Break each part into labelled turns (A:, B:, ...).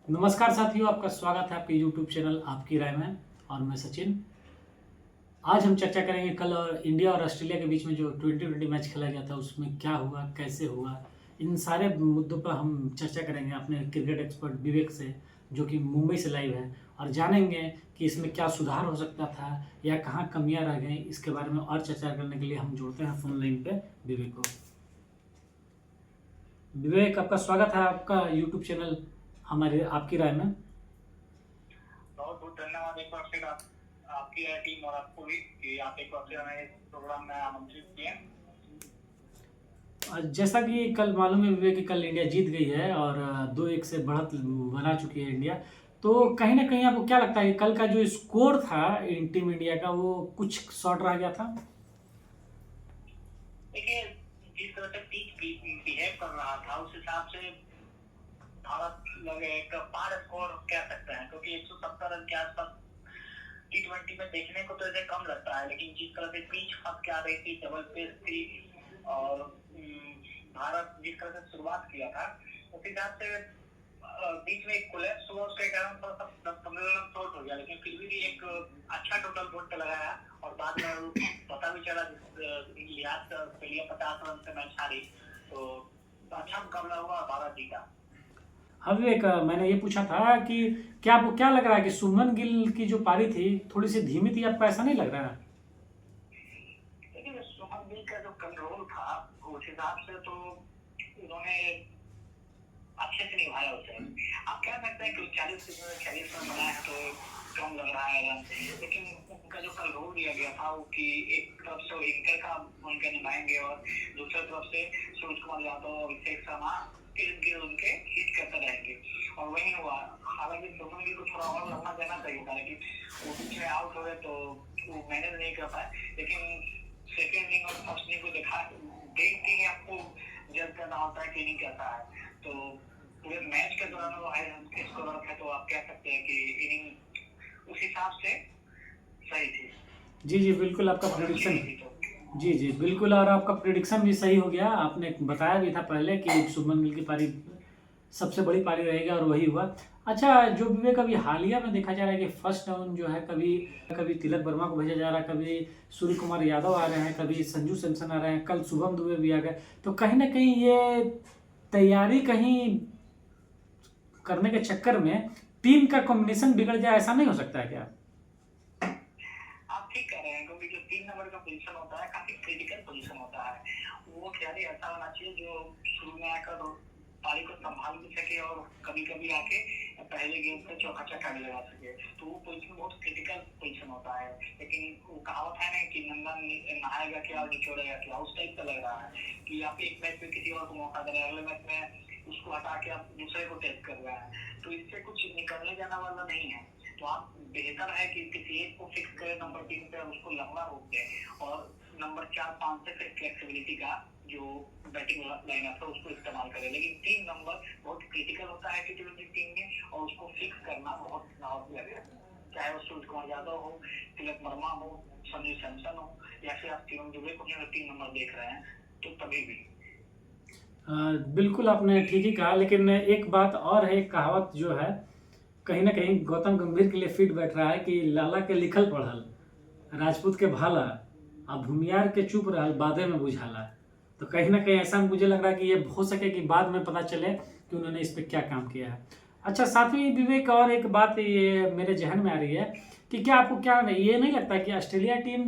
A: नमस्कार साथियों, आपका स्वागत है आपके YouTube चैनल आपकी राय में। और मैं सचिन। आज हम चर्चा करेंगे कल और इंडिया और ऑस्ट्रेलिया के बीच में जो T20 मैच खेला गया था उसमें क्या हुआ, कैसे हुआ। इन सारे मुद्दों पर हम चर्चा करेंगे अपने क्रिकेट एक्सपर्ट विवेक से, जो कि मुंबई से लाइव है, और जानेंगे कि इसमें क्या सुधार हो सकता था या कहाँ कमियाँ रह गई। इसके बारे में और चर्चा करने के लिए हम जोड़ते हैं फोन लाइन पे विवेक को। विवेक, आपका स्वागत है आपका YouTube चैनल हमारे आपकी राय में।
B: बहुत बहुत धन्यवाद एक बार फिर आपकी टीम और आपको भी कि आप एक बार फिर हमें इस प्रोग्राम में आमंत्रित किए।
A: जैसा कि कल मालूम है विवेक कि कल इंडिया जीत गई है और 2-1 से बढ़त बना चुकी है इंडिया। तो कहीं ना कहीं आपको क्या लगता है कि कल का जो स्कोर था टीम इंडिया का वो कुछ शॉर्ट रह गया था?
B: देखिए, जिस तरह से पिच बिहेव कर रहा था उस हिसाब से भारत लगे एक पार स्कोर कह सकते हैं, क्योंकि 170 रन के आसपास T20 में देखने को तो ऐसे कम लगता है, लेकिन जिस तरह से पिच फंस के आ रही थी, डबल पेस थी और भारत जिस तरह से शुरुआत किया था उस हिसाब से बीच में एक कोलैप्स हुआ, उसके कारण थोड़ा सा 10-15 रन शॉर्ट हो गया, लेकिन फिर भी एक अच्छा टोटल बोर्ड पे लगाया और बाद में पता भी चला जिस लिहाज से ऑस्ट्रेलिया 50 रन से मैच हारी, तो अच्छा मुकाबला हुआ, भारत जीता।
A: हाँ विवेक, मैंने ये पूछा था कि क्या आपको क्या लग रहा है कि शुभमन गिल की जो पारी थी थोड़ी सी धीमी थी, आपको ऐसा नहीं लग रहा है?
B: लेकिन शुभमन गिल का जो कंट्रोल था उस हिसाब से तो उन्होंने अच्छे से निभाया उसे। आप कह सकते हैं कि 40 रन बनाए तो कम लग रहा है रन, लेकिन उनका जो कल रोल दिया गया था वो कि एक तरफ से एंकर का भूमिका निभाएंगे और दूसरी तरफ से सूरज कुमार यादव और अभिषेक शर्मा इर्द गिर्द उनके हिट करते रहेंगे, और वही हुआ। हालांकि शुभमन गिल को थोड़ा और लगना देना चाहिए था, लेकिन वो बीच में आउट हो गए तो वो मैनेज नहीं कर पाए। लेकिन सेकेंड इनिंग और फर्स्ट इनिंग को देख के ही आपको जज करना होता है कि इनिंग कैसा है। तो पूरे मैच के दौरान वो हाई रन के स्कोरर थे, तो आप कह सकते हैं कि इनिंग उस हिसाब से सही थी
A: जी जी बिल्कुल, आपका
B: और अच्छी
A: प्रिडिक्शन।
B: नहीं थी। तो
A: जी जी बिल्कुल, और आपका प्रिडिक्शन भी सही हो गया। आपने बताया भी था पहले कि शुभमन गिल की पारी सबसे बड़ी पारी रहेगी और वही हुआ। अच्छा, जो विवेक अभी हालिया में देखा जा रहा है कि फर्स्ट डाउन जो है, कभी कभी तिलक वर्मा को भेजा जा रहा है, कभी सूर्य कुमार यादव आ रहे हैं, कभी संजू सैमसन आ रहे हैं, कल शुभम दुबे भी आ गए। तो कहीं ना कहीं ये तैयारी कहीं करने के चक्कर में टीम का कॉम्बिनेशन बिगड़ जाए, ऐसा नहीं हो सकता है क्या?
B: आप ठीक कह रहे हैं, क्योंकि जो 3 नंबर का पोजीशन होता है काफी क्रिटिकल पोजीशन होता है। वो खिलाड़ी ऐसा होना चाहिए जो शुरू में आकर पारी को संभाल भी सके और कभी कभी आके पहले गेंद पे चौका छक्का भी लगा सके। तो वो पोजीशन बहुत क्रिटिकल पोजीशन होता है, लेकिन वो कहावत है ना कि नंगा नहाएगा क्या और निचोड़ेगा क्या, उस टाइप का लग रहा है कि आप एक मैच में किसी और को मौका दे रहे हैं, अगले मैच में उसको हटा के आप दूसरे को टेस्ट कर रहे हैं, तो इससे कुछ निकलने जाने वाला नहीं है। तो आप बेहतर है कि किसी एक को फिक्स करें नंबर 3 पे और उसको लंबा रोक दें, और नंबर 4-5 से फिर फ्लेक्सिबिलिटी का जो बैटिंग लाइनअप है उसको इस्तेमाल करें। लेकिन 3 नंबर बहुत क्रिटिकल होता है T20 टीम में, और उसको फिक्स करना बहुत लाभदायक है, चाहे वो सूरज कुमार यादव हो, तिलक वर्मा हो, संजू सैमसन हो, या फिर आप शिवम दुबे को अगर 3 नंबर देख रहे हैं तो तभी भी।
A: बिल्कुल आपने ठीक ही कहा, लेकिन एक बात और है, एक कहावत जो है कहीं ना कहीं गौतम गंभीर के लिए फिट बैठ रहा है कि लाला के लिखल पढ़ल, राजपूत के भाला, अब भूमियार के चुप रहल, बादे में बुझाला। तो कहीं ना कहीं ऐसा मुझे लग रहा है कि ये हो सके कि बाद में पता चले कि उन्होंने इस पर क्या काम किया है। अच्छा, साथ ही विवेक और एक बात ये मेरे जहन में आ रही है कि क्या आपको क्या ये नहीं लगता कि ऑस्ट्रेलिया टीम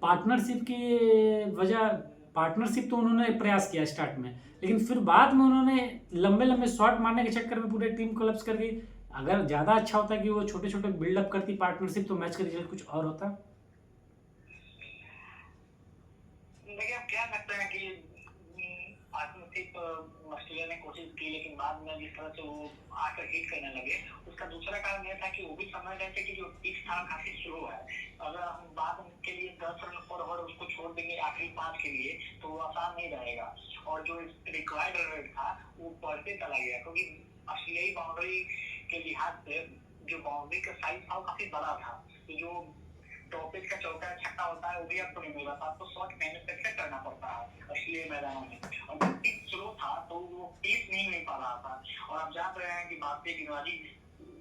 A: पार्टनरशिप की वजह, पार्टनरशिप तो उन्होंने प्रयास किया स्टार्ट में, लेकिन फिर बाद में उन्होंने लंबे लंबे शॉट मारने के चक्कर में पूरे टीम कोलैप्स कर गई। अगर ज़्यादा अच्छा होता कि वो छोटे छोटे बिल्डअप करती पार्टनरशिप तो मैच का रिजल्ट कुछ और होता।
B: देखिए, आप क्या लगता है कि पार्टनरशिप ऑस्ट्रेलिया ने कोशिश की, लेकिन बाद में जिस तरह से वो आकर हिट करने लगे, उसका दूसरा कारण यह था कि वो भी समझ रहे थे कि जो पिच था काफी स्लो है। अगर हम बाद के लिए 10 रन पर ओवर उसको छोड़ देंगे आखिरी 5 के लिए तो वो आसान नहीं रहेगा, और जो रिक्वायर्ड रन रेट था वो बढ़ते चला गया, क्योंकि ऑस्ट्रेलियाई बाउंड्री के लिहाज से जो बाउंड्री का साइज था वो काफी बड़ा था। तो जो टॉपिक का चौका छक्का होता है वो भी आपको नहीं मिल रहा था, आपको शॉट मैन्युफैक्चर करना पड़ता है असली मैदानों में। और जब पिच स्लो था तो वो पेस नहीं मिल पा रहा था। और आप जान रहे हैं कि भारतीय गेंदबाजी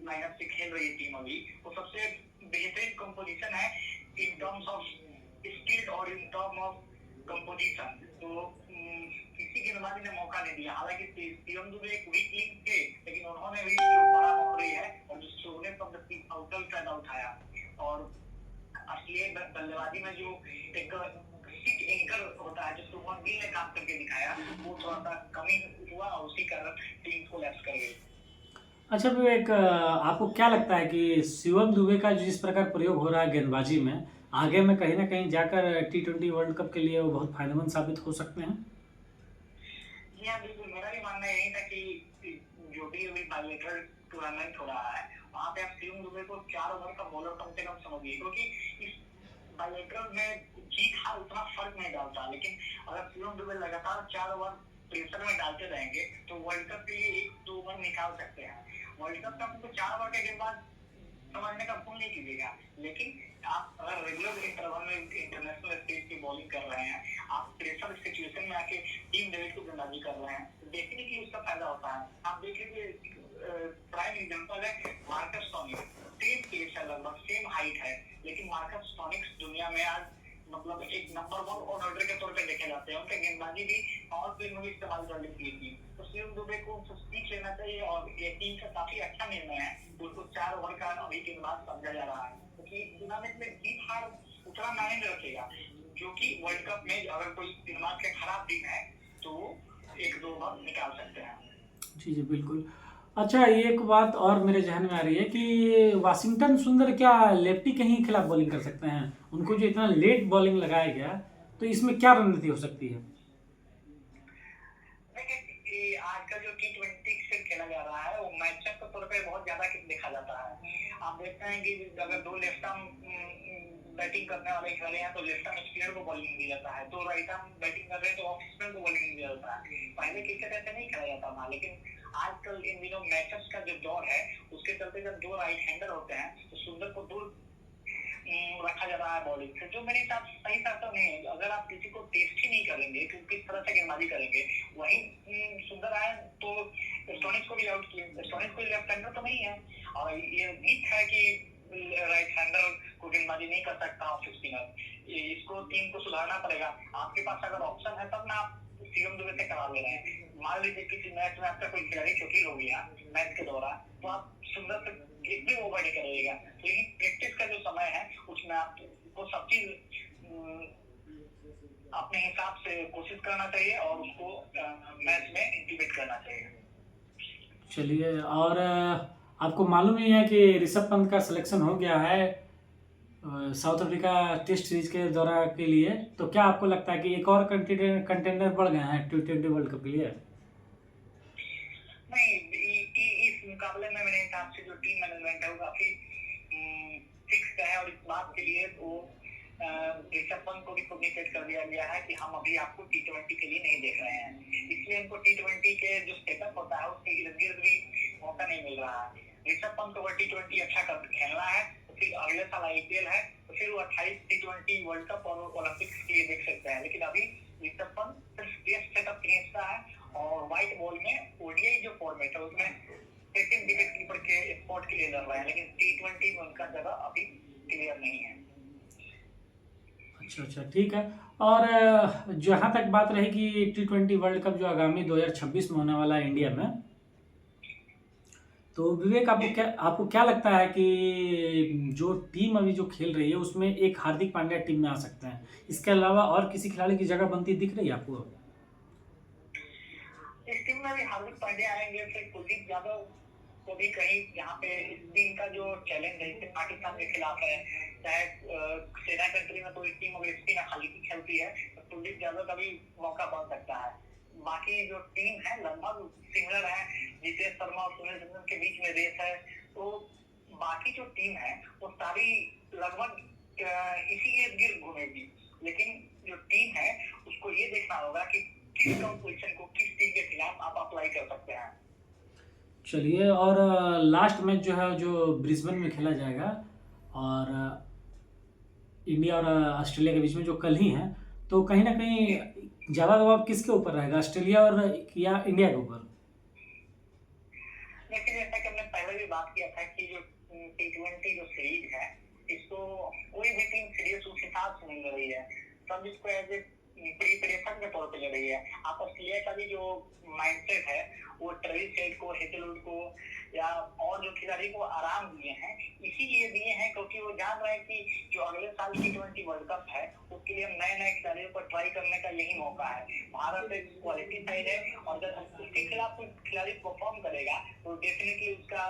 B: लाइनअप से खेल रही टीम अभी वो सबसे बेहतरीन कंपोजिशन है इन टर्म्स ऑफ स्किल और इन टर्म ऑफ कंपोजिशन। तो किसी गेंदबाजी ने मौका नहीं दिया। हालांकि शिवम दुबे एक वीक लिंक थे, लेकिन उन्होंने भी जो बड़ा बाउंड्री है और जो सोने पर अवसर फायदा उठाया। और असली बल्लेबाजी में जो एक सिक एंकर होता है जो शुभमन गिल ने काम करके दिखाया, वो थोड़ा सा कमी हुआ और उसी कारण टीम कोलैप्स कर गई।
A: अच्छा विवेक, आपको क्या लगता है कि शिवम दुबे का जिस प्रकार प्रयोग हो रहा है गेंदबाजी में, आगे में कहीं ना कहीं जाकर T20 वर्ल्ड कप के लिए वो बहुत फायदेमंद साबित हो सकते हैं?
B: जी हाँ, बिल्कुल मेरा भी मानना यही था कि जो भी अभी बायोलेटरल टूर्नामेंट हो रहा है वहाँ पे आप शिवम दुबे को 4 ओवर का बॉलर कम से कम समझिए, क्योंकि इस बायोलेटरल में जीत हार उतना फर्क नहीं डालता। लेकिन अगर शिवम दुबे लगातार 4 ओवर प्रेशर में डालते रहेंगे तो वर्ल्ड कप के लिए 1-2 ओवर निकाल सकते हैं। वर्ल्ड कप में आपको 4 ओवर के गेंदबाज समझने का भूल नहीं कीजिएगा। लेकिन आप अगर रेगुलर इंटरवल में इंटरनेशनल स्टेज की बॉलिंग कर रहे हैं, आप प्रेशर सिचुएशन में आके टीम डेविड को गेंदबाजी कर रहे हैं, तो डेफिनेटली उसका फायदा होता है। आप देख लीजिए प्राइम एग्जांपल है मार्कस स्टोनिक्स, सेम पेस है, लगभग सेम हाइट है, लेकिन मार्कस स्टोनिक्स दुनिया में आज मतलब एक नंबर 1 ऑलराउंडर के तौर पे देखे जाते हैं। उनके गेंदबाजी भी पावर प्ले में भी इस्तेमाल कर लेती है टीम। तो शिवम दुबे को सीख लेना चाहिए और ये टीम का काफी अच्छा निर्णय है। उनको 4 ओवर का अभी गेंदबाज समझा जा रहा है, क्योंकि टूर्नामेंट में जीत हार उतना मायने नहीं रखेगा, जो कि वर्ल्ड कप में अगर कोई गेंदबाज का खराब दिन है तो 1-2 ओवर निकाल सकते हैं।
A: जी जी बिल्कुल। अच्छा, एक बात और मेरे जहन में आ रही है कि वाशिंगटन सुंदर क्या लेफ्टी के ही खिलाफ बॉलिंग कर सकते हैं? उनको जो इतना लेट बॉलिंग लगाया गया, तो इसमें क्या रणनीति हो सकती है?
B: देखिए आज का जो T20 से खेला जा रहा है वो मैचअप के तौर पे बहुत ज्यादा देखा जाता है। आप देखते हैं कि अगर 2 लेफ्ट आर्म बैटिंग करने वाले खिलाड़ी हैं तो लेफ्ट आर्म स्पिनर को बॉलिंग दिया जाता है, 2 राइट आर्म बैटिंग कर रहे हैं तो ऑफ स्पिनर को बॉलिंग दिया जाता है। पहले क्रिकेट ऐसे नहीं खेला जाता था, लेकिन आजकल इन दिनों मैचअप्स का जो दौर है उसके चलते जब 2 राइट हैंडर होते हैं तो सुंदर को दूर रखा जा रहा है बॉलिंग से, जो मेरे हिसाब से सही फैसला नहीं है। अगर आप किसी को टेस्ट ही नहीं करेंगे कि किस तरह से गेंदबाजी करेंगे, वही सुंदर आए तो स्टोनिक्स को भी आउट किए। स्टोनिक्स कोई लेफ्ट हैंडर तो नहीं है और ये नीक है कि राइट हैंडर को गेंदबाजी नहीं कर सकता ऑफ स्पिनर। इसको टीम को सुधारना पड़ेगा। आपके पास अगर ऑप्शन है तब ना आप शिवम दुबे से करा ले रहे हैं। मान लीजिए किसी मैच में आपका कोई खिलाड़ी चोटिल हो गया मैच के दौरान, तो आप सुंदर से एक भी ओवर नहीं करिएगा। लेकिन प्रैक्टिस का जो समय है उसमें आपको सब चीज अपने हिसाब से कोशिश करना चाहिए और उसको मैच में इंटीग्रेट करना चाहिए।
A: चलिए, और आपको मालूम ही है कि ऋषभ पंत का सिलेक्शन हो गया है साउथ अफ्रीका टेस्ट सीरीज के दौरा के लिए, तो क्या आपको लगता है कि एक और कंटेंडर बढ़ गए हैं T20 वर्ल्ड कप के लिए?
B: नहीं, इस मुकाबले में मेरे हिसाब से जो टीम मैनेजमेंट है वो काफी फिक्स है और इस बात के लिए वो ऋषभ पंत को भी कम्युनिकेट कर दिया गया है कि हम अभी आपको T20 के लिए नहीं देख रहे हैं। इसलिए उनको T20 के जो सेटअप होता है उसके इर्द गिर्द भी मौका नहीं मिल रहा है। ऋषभ पंत को अगर T20 अच्छा कर खेलना है तो फिर अगले साल IPL है, तो फिर वो 28 T20 वर्ल्ड कप और ओलंपिक्स के लिए देख सकते हैं। लेकिन अभी ऋषभ पंत सिर्फ टेस्ट सेटअप खींचता है और व्हाइट बॉल में ODI जो फॉर्मेट है उसमें सेकंड विकेट कीपर के स्पॉट के लिए लड़ रहे हैं, लेकिन T20 में उनका जगह अभी क्लियर नहीं है।
A: अच्छा अच्छा, ठीक है। और जहाँ तक बात रही कि T20 वर्ल्ड कप जो आगामी 2026 में होने वाला है इंडिया में, तो विवेक आपको क्या लगता है कि जो टीम अभी जो खेल रही है उसमें एक हार्दिक पांड्या टीम में आ सकते हैं, इसके अलावा और किसी खिलाड़ी की जगह बनती दिख रही है आपको?
B: इस टीम में भी हार्दिक पांड्या आएंगे, फिर कुलदीप यादव को भी कहीं यहाँ पे इस टीम का जो चैलेंज है इससे पाकिस्तान के खिलाफ है, चाहे सेना कंट्री में कोई टीम अगर स्पिन हल्की खेलती है तो कुलदीप यादव का भी मौका बन सकता है। बाकी जो टीम है लगभग सिमिलर है, जितेश शर्मा और सुनील चंद्रन के बीच में रेस है। तो बाकी जो टीम है वो सारी लगभग इसी इर्द गिर्द घूमेगी, लेकिन जो टीम है उसको ये देखना होगा कि किस कंपोजिशन को किस टीम के खिलाफ आप अप्लाई कर सकते हैं।
A: चलिए, और लास्ट मैच जो है जो ब्रिस्बेन में खेला जाएगा, और इंडिया और ऑस्ट्रेलिया के बीच में जो कल ही है, तो कहीं ना कहीं ज़्यादा दबाव किसके ऊपर रहेगा, ऑस्ट्रेलिया और या इंडिया के ऊपर?
B: देखिए, जैसा कि हमने पहले भी बात किया था कि जो T20 जो सीरीज है, इसको कोई भी टीम सीरियस उस हिसाब से नहीं ले रही है। सब इसको एज ए प्रिपरेशन के तौर पे ले रही है। आप ऑस्ट्रेलिया का भी जो माइंडसेट है, वो ट्रेविस हेड को, हेजलवुड को या और जो खिलाड़ी को आराम दिए हैं, इसीलिए दिए हैं क्योंकि वो जान रहे हैं कि जो अगले साल T20 वर्ल्ड कप है, उसके लिए नए नए खिलाड़ियों को ट्राई करने का यही मौका है। भारत एक क्वालिटी साइड है और जब उसके खिलाफ कोई खिलाड़ी परफॉर्म करेगा तो डेफिनेटली उसका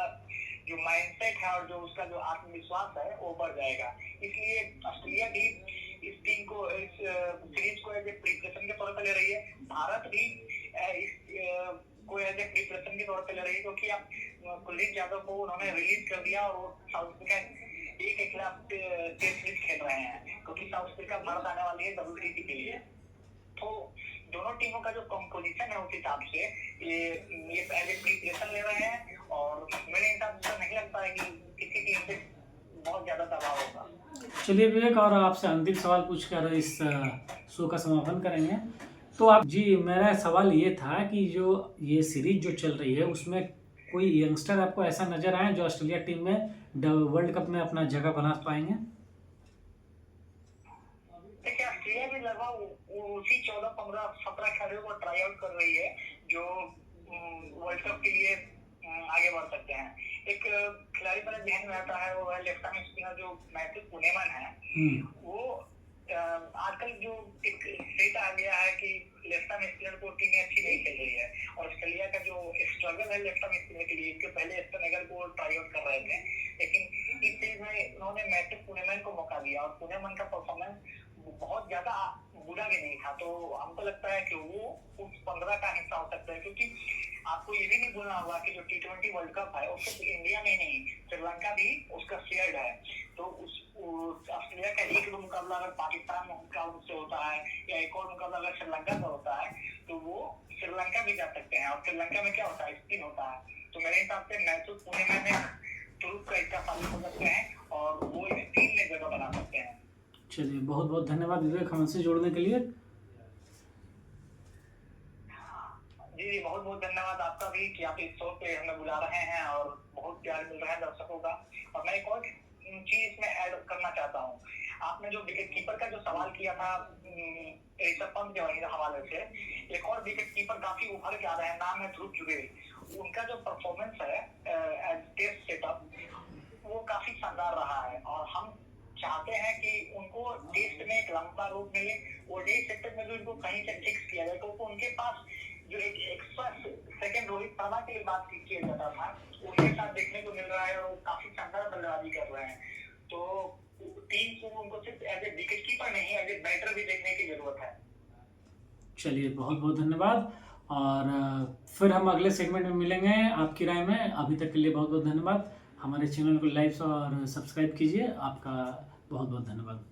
B: जो माइंडसेट है और जो उसका जो आत्मविश्वास है वो बढ़ जाएगा। इसलिए ऑस्ट्रेलिया भी इस टीम को, इस सीरीज को एज ए प्रिपरेशन के तौर पर ले रही है। भारत भी इस को एज ए प्रिपरेशन के तौर पर ले रही है क्योंकि अब कुलदीप यादव को उन्होंने रिलीज कर दिया और वो साउथ अफ्रीका ए के खिलाफ टेस्ट सीरीज खेल रहे हैं क्योंकि साउथ अफ्रीका भारत आने वाली है WTC के लिए। तो दोनों टीमों का जो कंपोजिशन है उस हिसाब से ये एज ए प्रिपरेशन ले रहे हैं और मेरे हिसाब से नहीं लगता है कि किसी टीम पे बहुत ज्यादा दबाव होगा।
A: चलिए विवेक, और आपसे अंतिम सवाल पूछकर इस शो का समापन करेंगे। तो आप जी, मेरा सवाल ये था कि जो ये सीरीज जो चल रही है उसमें कोई यंगस्टर आपको ऐसा नजर आए जो ऑस्ट्रेलिया टीम में वर्ल्ड कप में अपना जगह बना पाएंगे?
B: देखिए, ऑस्ट्रेलिया भी लगभग उसी 14, 15, 17 खिलाड़ियों को ट्राई आउट कर रही है जो वर्ल्ड कप के लिए आगे बढ़ सकते हैं। एक खिलाड़ी मेरे ध्यान में आता है, वो है लेफ्ट आर्म स्पिनर जो मैथ्यू कुनेमन है। वो आजकल जो एक डेटा आ गया है कि लेफ्ट आर्म स्पिनर को टीमें अच्छी नहीं खेल रही है और ऑस्ट्रेलिया का जो स्ट्रगल है लेफ्ट आर्म स्पिनर के लिए, इसके पहले स्टनगर को ट्राई आउट कर रहे थे, लेकिन इस सीरीज में उन्होंने मैथ्यू कुनेमन को मौका दिया और कुनेमन का परफॉर्मेंस बहुत ज्यादा बुरा भी नहीं था। तो हमको लगता है कि वो उस 15 का हिस्सा हो सकता है क्योंकि आपको ये भी नहीं भूलना होगा कि जो T20 वर्ल्ड कप है वो सिर्फ इंडिया में नहीं, श्रीलंका भी उसका शेयर्ड है। तो उस ऑस्ट्रेलिया का एक दो मुकाबला अगर पाकिस्तान का उससे होता है या एक और मुकाबला अगर श्रीलंका का होता है तो वो श्रीलंका भी जा सकते हैं और श्रीलंका में क्या होता है, स्पिन होता है। तो मेरे हिसाब से मैथ्यू कुनेमन में तुरुप का हिस्सा साबित हो सकते हैं और वो इस टीम में जगह बना सकते हैं।
A: चलिए, बहुत बहुत धन्यवाद विवेक हमसे जोड़ने के लिए।
B: जी, बहुत बहुत धन्यवाद आपका भी कि आप इस शो पे हमें बुला रहे हैं और बहुत प्यार मिल रहा है दर्शकों का। और मैं एक और चीज इसमें ऐड करना चाहता हूँ। आपने जो विकेट कीपर का जो सवाल किया था ऋषभ पंत के हवाले से, एक और विकेट कीपर काफी उभर के आ रहे हैं, नाम है ध्रुव जुरेल। उनका जो परफॉर्मेंस है एज टेस्ट सेटअप वो काफी शानदार रहा है और हम चाहते हैं कि उनको टेस्ट में एक लंबा रूप मिले, ओडीआई सेक्टर में भी उनको कहीं से फिक्स किया जाए क्योंकि उनके पास जो एक एक्स्ट्रा सेकंड रोहित शर्मा के लिए बात किया जाता था, उनके साथ देखने को मिल रहा है और वो काफी शानदार बल्लेबाजी कर रहे हैं। तो टीम को उनको सिर्फ एज ए विकेट कीपर नहीं, एज ए बैटर भी देखने की जरूरत है।
A: चलिए, बहुत बहुत धन्यवाद और फिर हम अगले सेगमेंट में मिलेंगे आपकी राय में। अभी तक के लिए बहुत बहुत धन्यवाद। हमारे चैनल को लाइक और सब्सक्राइब कीजिए। आपका बहुत बहुत धन्यवाद।